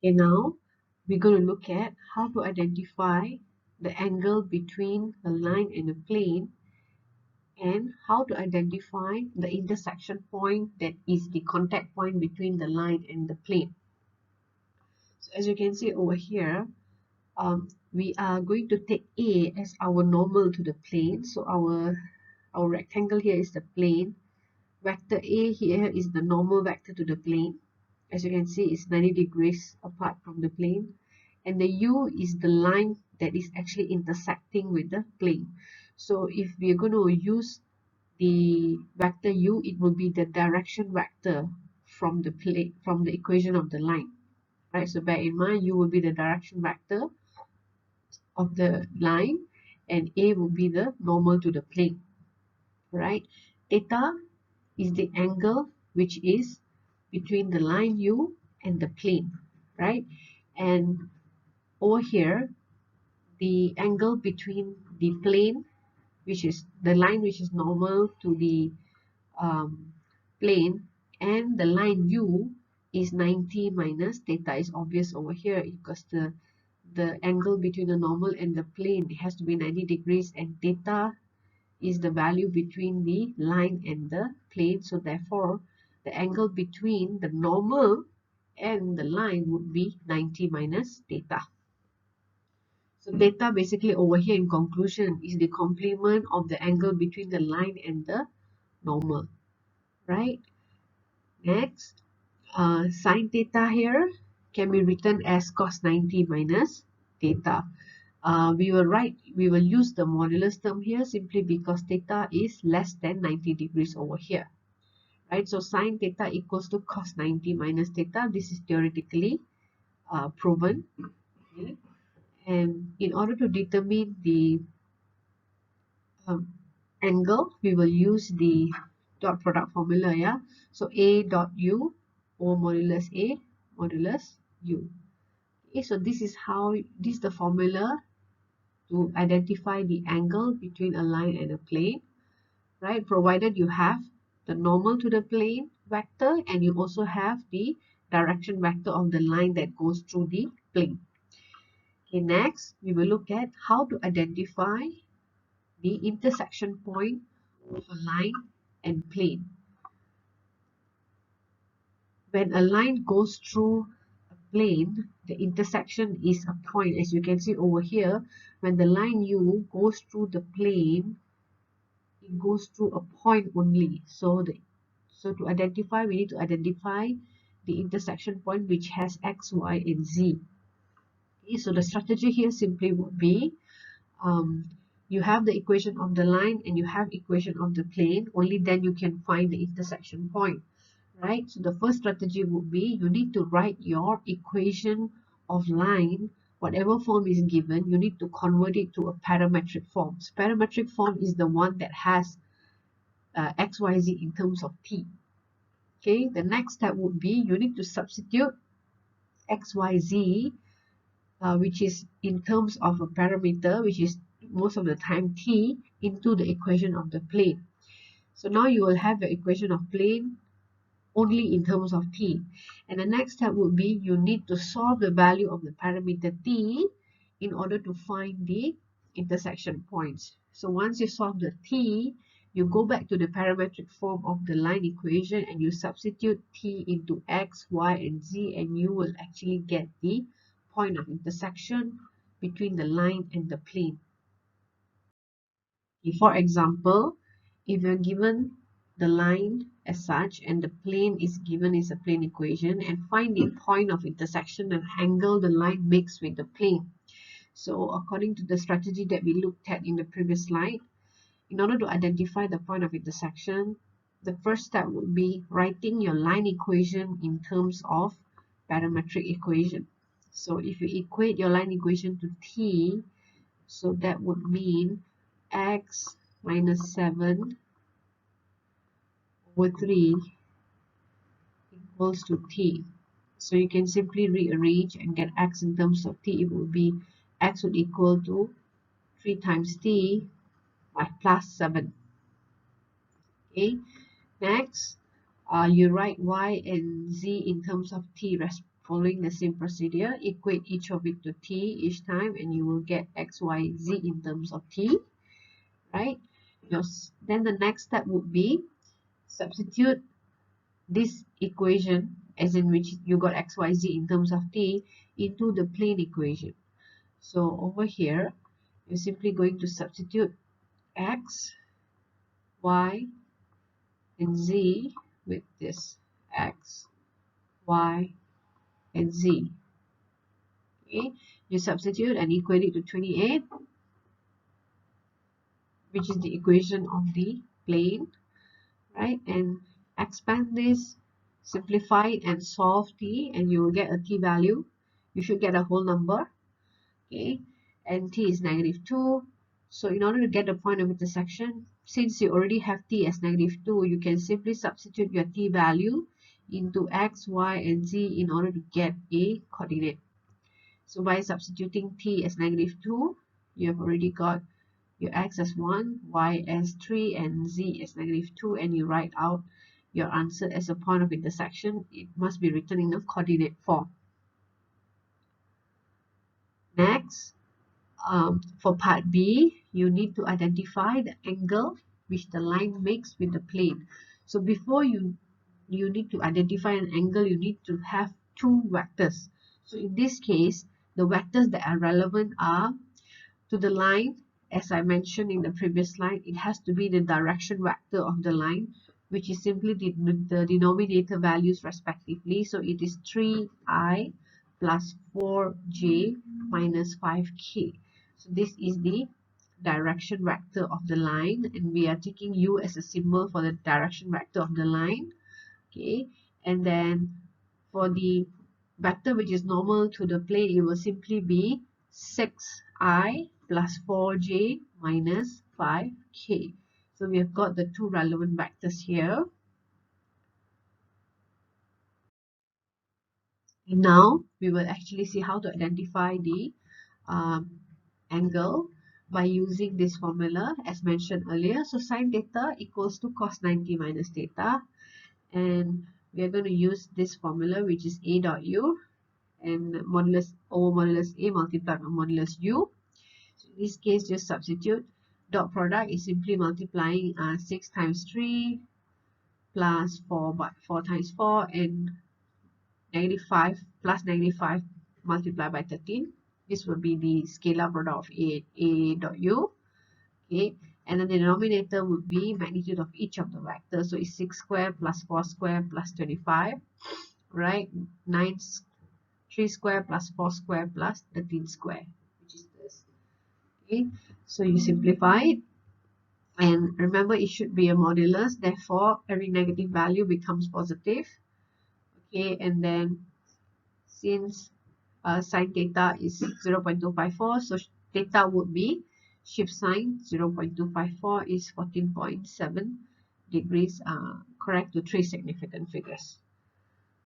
Okay, now we're going to look at how to identify the angle between a line and a plane, and how to identify the intersection point that is the contact point between the line and the plane. So as you can see over here, we are going to take A as our normal to the plane. So our rectangle here is the plane. Vector A here is the normal vector to the plane. As you can see, it's 90 degrees apart from the plane. And the U is the line that is actually intersecting with the plane. So if we are going to use the vector U, it will be the direction vector from the plane, from the equation of the line. Right? So bear in mind, U will be the direction vector of the line, and A will be the normal to the plane. Right? Theta is the angle which is between the line U and the plane, right? And over here, the angle between the plane, which is the line which is normal to the plane, and the line U is 90 minus theta. Is obvious over here because the angle between the normal and the plane has to be 90 degrees, and theta is the value between the line and the plane. So therefore, the angle between the normal and the line would be 90 minus theta. So theta basically over here in conclusion is the complement of the angle between the line and the normal, right? Next, sine theta here can be written as cos 90 minus theta. We will use the modulus term here simply because theta is less than 90 degrees over here. Right, so sine theta equals to cos 90 minus theta. This is theoretically proven. Okay. And in order to determine the angle, we will use the dot product formula. Yeah, so A dot U or modulus A modulus U. Okay, so this is the formula to identify the angle between a line and a plane, right? Provided you have the normal to the plane vector and you also have the direction vector of the line that goes through the plane. Okay, next we will look at how to identify the intersection point of a line and plane. When a line goes through a plane, the intersection is a point. As you can see over here, when the line U goes through the plane, it goes through a point only. So to identify, we need to identify the intersection point which has x, y, and z. Okay, so the strategy here simply would be you have the equation of the line and you have equation of the plane. Only then you can find the intersection point, right? So the first strategy would be you need to write your equation of line, whatever form is given, you need to convert it to a parametric form. So parametric form is the one that has x, y, z in terms of t. Okay, the next step would be you need to substitute x, y, z, which is in terms of a parameter, which is most of the time t, into the equation of the plane. So now you will have the equation of plane only in terms of t. And the next step would be you need to solve the value of the parameter t in order to find the intersection points. So once you solve the t, you go back to the parametric form of the line equation and you substitute t into x, y, and z, and you will actually get the point of intersection between the line and the plane. For example, if you're given the line as such and the plane is given as a plane equation, and find the point of intersection and angle the line makes with the plane. So according to the strategy that we looked at in the previous slide, in order to identify the point of intersection, the first step would be writing your line equation in terms of parametric equation. So if you equate your line equation to t, so that would mean x minus 7 over 3 equals to t. So you can simply rearrange and get x in terms of t. It would be x would equal to 3 times t plus 7. Okay, next you write y and z in terms of t following the same procedure, equate each of it to t each time, and you will get x, y, z in terms of t, right? Then the next step would be substitute this equation, as in which you got x, y, z in terms of t, into the plane equation. So over here, you're simply going to substitute x, y, and z with this x, y, and z. Okay, you substitute and equate it to 28, which is the equation of the plane, right? And expand this, simplify it, and solve t, and you will get a t value. You should get a whole number, okay? And t is -2. So in order to get the point of intersection, since you already have t as -2, you can simply substitute your t value into x, y, and z in order to get a coordinate. So by substituting t as -2, you have already got your x as 1, y as 3, and z as -2, and you write out your answer as a point of intersection. It must be written in a coordinate form. Next, for part B, you need to identify the angle which the line makes with the plane. So before you need to identify an angle, you need to have two vectors. So in this case, the vectors that are relevant are to the line. As I mentioned in the previous slide, it has to be the direction vector of the line, which is simply the denominator values respectively. So it is 3i plus 4j minus 5k. So this is the direction vector of the line, and we are taking u as a symbol for the direction vector of the line. Okay, and then for the vector which is normal to the plane, it will simply be 6i plus 4j minus 5k. So we have got the two relevant vectors here. And now we will actually see how to identify the angle by using this formula as mentioned earlier. So sine theta equals to cos 90 minus theta, and we are going to use this formula, which is a dot u, and modulus over modulus a multiplied by modulus u. So in this case, just substitute. Dot product is simply multiplying 6 times 3 plus 4 times 4, and -5 plus -5 multiplied by 13. This will be the scalar product of a dot u. Okay, and then the denominator would be magnitude of each of the vectors. So it's 6 squared plus 4 squared plus 25, right? 3 squared plus 4 squared plus 13 squared, which is this. Okay, so you simplify it, and remember it should be a modulus, therefore every negative value becomes positive. Okay, and then since sine theta is 0.254, so theta would be shift sine 0.254 is 14.7 degrees, correct to three significant figures.